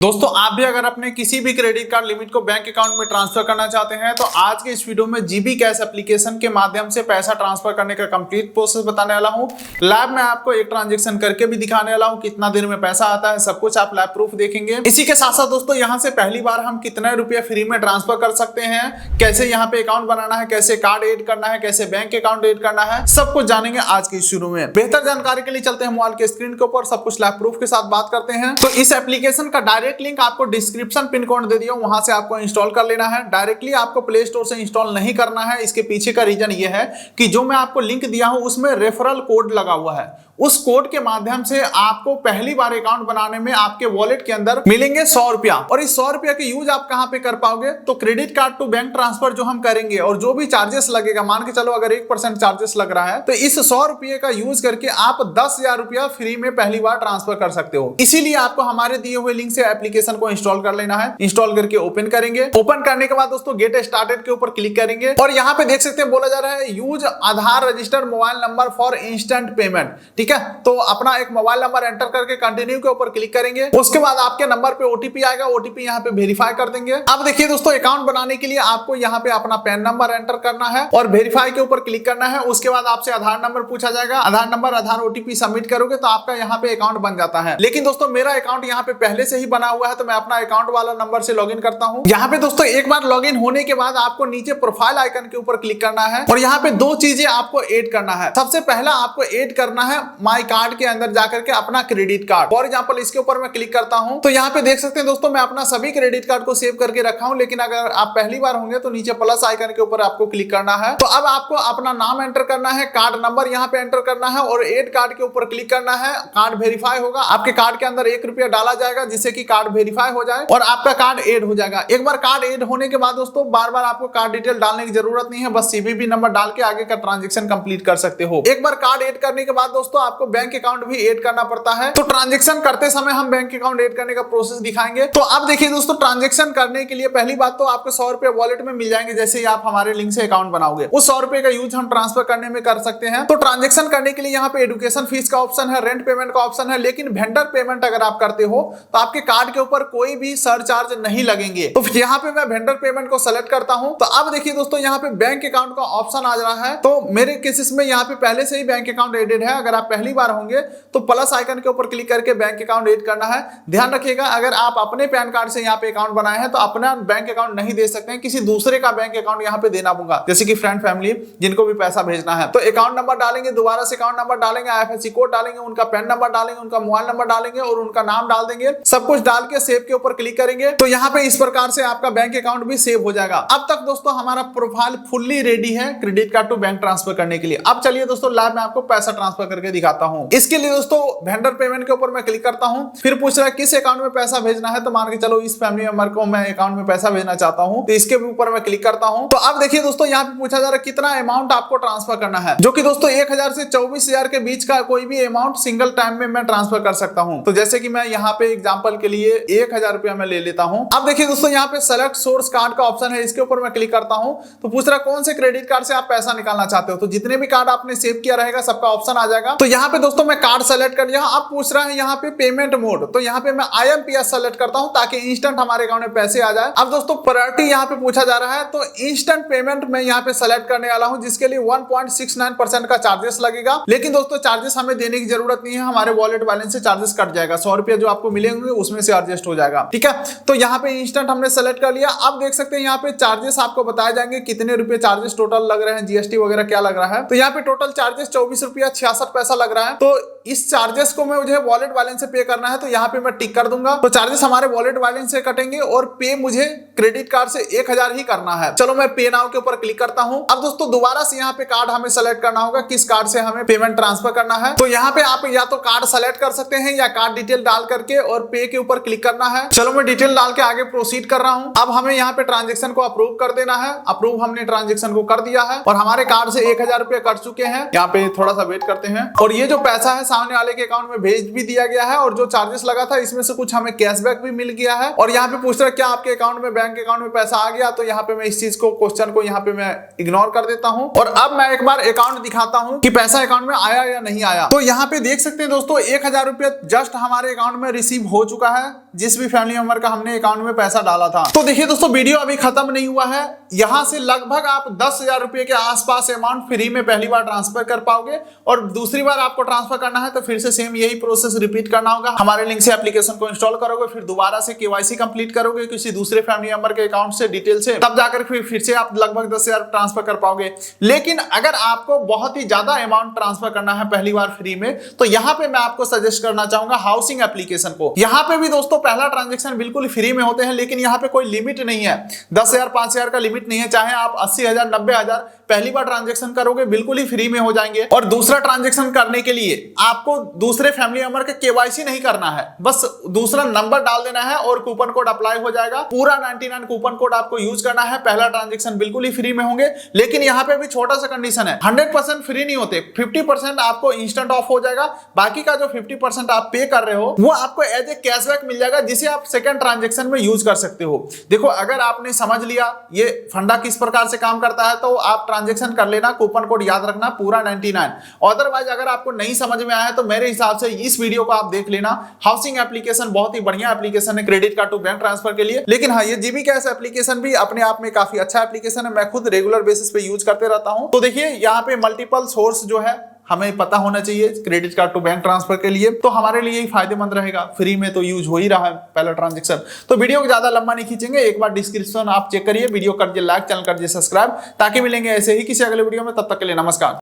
दोस्तों आप भी अगर अपने किसी भी क्रेडिट कार्ड लिमिट को बैंक अकाउंट में ट्रांसफर करना चाहते हैं तो आज के इस वीडियो में जीबी कैश एप्लीकेशन के माध्यम से पैसा ट्रांसफर करने का कंप्लीट प्रोसेस बताने वाला हूं। लाइव में आपको एक ट्रांजैक्शन करके भी दिखाने वाला हूं, कितना दिन में पैसा आता है सब कुछ आप लाइव प्रूफ देखेंगे। इसी के साथ साथ दोस्तों यहां से पहली बार हम कितने रुपए फ्री में ट्रांसफर कर सकते हैं, कैसे यहाँ पे अकाउंट बनाना है, कैसे कार्ड एड करना है, कैसे बैंक अकाउंट एड करना है, सब कुछ जानेंगे आज के शुरू में। बेहतर जानकारी के लिए चलते हैं मोबाइल के स्क्रीन के ऊपर, सब कुछ लाइव प्रूफ के साथ बात करते हैं। तो इस एप्लीकेशन का डायरेक्ट लिंक आपको डिस्क्रिप्शन पिन कोड दे दिया, वहां से आपको इंस्टॉल कर लेना है। डायरेक्टली आपको प्ले स्टोर से इंस्टॉल नहीं करना है। इसके पीछे का रीजन ये है कि जो मैं आपको लिंक दिया हूं उसमें रेफरल कोड लगा हुआ है। उस कोड के माध्यम से आपको पहली बार अकाउंट बनाने में आपके वॉलेट के अंदर मिलेंगे 100 रुपया, और इस 100 रुपया के यूज आप कहां पे कर पाओगे, तो credit card to bank transfer जो हम करेंगे और जो भी चार्जेस लगेगा, मान के चलो अगर 1% चार्जेस लग रहा है तो इस 100 रुपये का यूज करके आप 10,000 रुपया फ्री में पहली बार ट्रांसफर कर सकते हो। इसीलिए आपको हमारे दिए हुए लिंक से एप्लीकेशन को इंस्टॉल कर लेना है। इंस्टॉल करके ओपन करेंगे। ओपन करने के बाद दोस्तों गेट स्टार्टेड के ऊपर क्लिक करेंगे और यहाँ पे देख सकते हैं बोला जा रहा है use Aadhaar registered mobile number for instant payment. ठीक है, तो अपना एक मोबाइल नंबर एंटर करके कंटिन्यू के ऊपर क्लिक करेंगे। उसके बाद आपके नंबर पे ओटीपी आएगा, ओटीपी यहाँ पे वेरीफाई कर देंगे। अब देखिए दोस्तों अकाउंट बनाने के लिए आपको यहाँ पे अपना पैन नंबर एंटर करना है और वेरीफाई के ऊपर क्लिक करना है। उसके बाद आपसे आधार नंबर पूछा जाएगा, आधार नंबर आधार ओटीपी सबमिट करोगे तो आपका यहाँ पे अकाउंट बन जाता है। लेकिन दोस्तों मेरा अकाउंट यहाँ पे पहले से ही बना हुआ है तो मैं अपना अकाउंट वाला नंबर से लॉगिन करता हूँ। यहाँ पे दोस्तों एक बार लॉगिन होने के बाद आपको नीचे प्रोफाइल आइकन के ऊपर क्लिक करना है और यहाँ पे दो चीजें आपको ऐड करना है। सबसे पहला आपको ऐड करना है माई कार्ड के अंदर जाकर के अपना क्रेडिट कार्ड। फॉर एग्जांपल इसके ऊपर मैं क्लिक करता हूं तो यहाँ पे देख सकते हैं दोस्तों मैं अपना सभी क्रेडिट कार्ड को सेव करके रखा हूं, लेकिन अगर आप पहली बार होंगे तो नीचे प्लस आइकन के ऊपर आपको क्लिक करना है। तो अब आपको अपना नाम एंटर करना है, कार्ड नंबर यहाँ पे एंटर करना है और ऐड कार्ड के ऊपर क्लिक करना है। कार्ड वेरीफाई होगा, आपके कार्ड के अंदर 1 रुपया डाला जाएगा जिससे कि कार्ड वेरीफाई हो जाए और आपका कार्ड एड हो जाएगा। एक बार कार्ड एड होने के बाद दोस्तों बार बार आपको कार्ड डिटेल डालने की जरूरत नहीं है, बस सीवीवी नंबर डाल के आगे का ट्रांजैक्शन कंप्लीट कर सकते हो। एक बार कार्ड एड करने के बाद दोस्तों आपको बैंक अकाउंट भी एड करना पड़ता है। तो ट्रांजैक्शन करते समय हम बैंक अकाउंट ऐड करने का प्रोसेस दिखाएंगे। तो अब देखिए दोस्तों ट्रांजैक्शन करने के लिए पहली बात तो आपको 100 रुपए वॉलेट में मिल जाएंगे जैसे ही आप हमारे लिंक से अकाउंट बनाओगे। उस 100 रुपए का यूज हम ट्रांसफर करने में कर सकते हैं। तो ट्रांजैक्शन करने के लिए यहाँ पे एजुकेशन फीस का ऑप्शन है, रेंट पेमेंट का ऑप्शन है, लेकिन वेंडर पेमेंट अगर आप करते हो तो आपके कार्ड के ऊपर कोई भी सरचार्ज नहीं लगेंगे। तो यहाँ पे मैं वेंडर पेमेंट को सेलेक्ट करता हूँ। तो अब देखिए दोस्तों यहाँ पे बैंक अकाउंट का ऑप्शन आ रहा है। तो मेरे केसेस में यहाँ पे पहले से ही बैंक अकाउंट एडेड है। अगर आप पहली बार होंगे तो प्लस आइकन के ऊपर क्लिक करके बैंक अकाउंट ऐड करना है। ध्यान रखिएगा अगर आप अपने पैन कार्ड से यहाँ पे अकाउंट बनाए हैं तो अपना बैंक अकाउंट नहीं दे सकते हैं, किसी दूसरे का बैंक अकाउंट यहाँ पे देना होगा, जैसे कि फ्रेंड फैमिली जिनको भी पैसा भेजना है। तो अकाउंट नंबर डालेंगे, दोबारा से अकाउंट नंबर डालेंगे, आईएफएससी कोड डालेंगे, उनका पैन नंबर डालेंगे, उनका मोबाइल नंबर डालेंगे और उनका नाम डाल देंगे। सब कुछ डाल के सेव के ऊपर क्लिक करेंगे तो यहाँ पे इस प्रकार से आपका बैंक अकाउंट भी सेव हो जाएगा। अब तक दोस्तों हमारा प्रोफाइल फुल्ली रेडी है credit card to bank transfer करने के लिए। अब चलिए दोस्तों लाइव में आपको पैसा ट्रांसफर करके दिखाता हूँ। इसके लिए दोस्तों वेंडर पेमेंट के ऊपर मैं क्लिक करता हूं। फिर पूछ रहा है किस अकाउंट में पैसा भेजना है, तो मान के चलो इस फैमिली मेंबर को मैं अकाउंट में पैसा भेजना चाहता हूं, तो इसके ऊपर मैं क्लिक करता हूं। तो अब देखिए दोस्तों यहाँ पे पूछा जा रहा है कितना अमाउंट आपको ट्रांसफर करना है, जो कि दोस्तों 1000 से 24,000 के बीच का कोई भी अमाउंट सिंगल टाइम में मैं ट्रांसफर कर सकता हूं। तो जैसे कि मैं यहाँ पे एग्जांपल के लिए 1000 रुपया मैं ले लेता हूं। अब देखिए दोस्तों यहाँ पे सेलेक्ट सोर्स कार्ड का ऑप्शन है, इसके ऊपर मैं क्लिक करता हूं। तो पूछ रहा कौन से क्रेडिट कार्ड से आप पैसा निकालना चाहते हो, तो जितने भी कार्ड आपने सेव किया रहेगा सबका ऑप्शन आ जाएगा। तो यहाँ पे दोस्तों मैं कार्ड सेलेक्ट कर लिया। अब पूछ रहा है यहाँ पे पेमेंट मोड, तो यहाँ पे मैं IMPS सेलेक्ट करता हूं ताकि इंस्टेंट हमारे अकाउंट में पैसे आ जाए। अब दोस्तों प्रायोरिटी यहाँ पे पूछा जा रहा है तो इंस्टेंट पेमेंट मैं यहाँ पे सेलेक्ट करने वाला हूं, जिसके लिए 1.69% का चार्जेस लगेगा। लेकिन दोस्तों चार्जेस हमें देने की जरूरत नहीं है, हमारे वॉलेट बैलेंस से चार्जेस कट जाएगा। 100 रुपया जो आपको मिलेंगे उसमें से एडजस्ट हो जाएगा। ठीक है, तो यहाँ पे इंस्टेंट हमने सेलेक्ट कर लिया। अब देख सकते हैं यहाँ पे चार्जेस आपको बताए जाएंगे कितने रुपए चार्जेस टोटल लग रहे हैं, जीएसटी वगैरह क्या लग रहा है। तो यहाँ पे टोटल चार्जेस 24 रुपया 66 पैसा लग रहा है। तो इस चार्जेस को मैं मुझे वॉलेट बैलेंस से पे करना है, तो यहाँ पे मैं टिक कर दूंगा। तो चार्जेस हमारे वॉलेट बैलेंस से कटेंगे और पे मुझे क्रेडिट कार्ड से 1000 ही करना है। चलो मैं पे नाउ के ऊपर क्लिक करता हूं। अब दोस्तों दोबारा से यहाँ पे कार्ड हमें सेलेक्ट करना होगा, किस कार्ड से हमें पेमेंट ट्रांसफर करना है। तो यहाँ पे आप या तो कार्ड सेलेक्ट कर सकते हैं या कार्ड डिटेल डाल करके और पे के ऊपर क्लिक करना है। चलो मैं डिटेल डाल के आगे प्रोसीड कर रहा हूं। अब हमें यहाँ पे ट्रांजेक्शन को अप्रूव कर देना है। अप्रूव हमने ट्रांजेक्शन को कर दिया है और हमारे कार्ड से 1000 रुपए कट चुके हैं। यहाँ पे थोड़ा सा वेट करते हैं और और ये जो पैसा है सामने वाले के अकाउंट में भेज भी दिया गया है और जो चार्जेस लगा था इसमें से कुछ हमें कैशबैक भी मिल गया है। और यहाँ पे पूछ रहा है क्या आपके अकाउंट में बैंक अकाउंट में पैसा आ गया, तो यहाँ पे मैं इस चीज को क्वेश्चन को यहाँ पे मैं इग्नोर कर देता हूँ और अब मैं एक बार अकाउंट दिखाता हूँ कि पैसा अकाउंट में आया या नहीं आया। तो यहाँ पे देख सकते हैं दोस्तों 1000 रुपया जस्ट हमारे अकाउंट में रिसीव हो चुका है जिस भी फैमिली मेंबर का हमने अकाउंट में पैसा डाला था। तो देखिए दोस्तों वीडियो अभी खत्म नहीं हुआ है, यहाँ से लगभग आप 10,000 रुपए के आसपास अमाउंट फ्री में पहली बार ट्रांसफर कर पाओगे और दूसरी बार आपको ट्रांसफर करना है तो फिर से सेम यही प्रोसेस रिपीट करना होगा। हमारे लिंक से एप्लीकेशन को इंस्टॉल करोगे, फिर दोबारा से केवाईसी कंप्लीट करोगे किसी दूसरे फैमिली मेंबर के अकाउंट से डिटेल से, तब जाकर फिर से आप लगभग 10,000 ट्रांसफर कर पाओगे। लेकिन अगर आपको बहुत ही ज्यादा अमाउंट ट्रांसफर करना है पहली बार फ्री में, तो यहाँ पे मैं आपको सजेस्ट करना चाहूंगा हाउसिंग एप्लीकेशन को। यहाँ पे भी दोस्तों पहला ट्रांजेक्शन बिल्कुल फ्री में होते हैं, लेकिन यहाँ पे कोई लिमिट नहीं है, 10,000 5,000 का लिमिट नहीं है, चाहे आप 80,000 90,000 पहली बार ट्रांजेक्शन करोगे बिल्कुल ही फ्री में हो जाएंगे। और दूसरा ट्रांजेक्शन करने के लिए आपको दूसरे फैमिली मेंबर के केवाईसी नहीं करना है, बस दूसरा नंबर डाल देना है और कूपन कोड अप्लाई हो जाएगा। पूरा 99 कूपन कोड आपको यूज करना है, पहला ट्रांजेक्शन बिल्कुल ही फ्री में होंगे। लेकिन यहाँ पे भी छोटा सा कंडीशन है, 100% फ्री नहीं होते, 50% आपको इंस्टेंट ऑफ हो जाएगा, बाकी का जो 50% आप पे कर रहे हो वो आपको एज ए कैशबैक मिल जाएगा जिसे आप सेकंड ट्रांजेक्शन में यूज कर सकते हो। देखो अगर आपने समझ लिया ये फंडा किस प्रकार से काम करता है तो आप ट्रांजेक्शन कर लेना, कूपन कोड याद रखना पूरा 99। अदरवाइज अगर आपको नहीं समझ में आया तो मेरे हिसाब से इस वीडियो को आप देख लेना। हाउसिंग एप्लीकेशन बहुत ही बढ़िया एप्लीकेशन है credit card to bank transfer के लिए। लेकिन हाँ, ये जीबी कैश एप्लीकेशन भी अपने आप में काफी अच्छा एप्लीकेशन है, मैं खुद रेगुलर बेसिस पे यूज करते रहता हूं। तो देखिए यहाँ पे मल्टीपल सोर्स जो है हमें पता होना चाहिए credit card to bank transfer के लिए, तो हमारे लिए ही फायदेमंद रहेगा। फ्री में तो यूज हो ही रहा है पहला ट्रांजेक्शन। तो वीडियो को ज्यादा लंबा नहीं खींचेंगे, एक बार डिस्क्रिप्शन आप चेक करिए, वीडियो कर दिए लाइक, चैनल कर दिए सब्सक्राइब, ताकि मिलेंगे ऐसे ही किसी अगले वीडियो में। तब तक के लिए नमस्कार।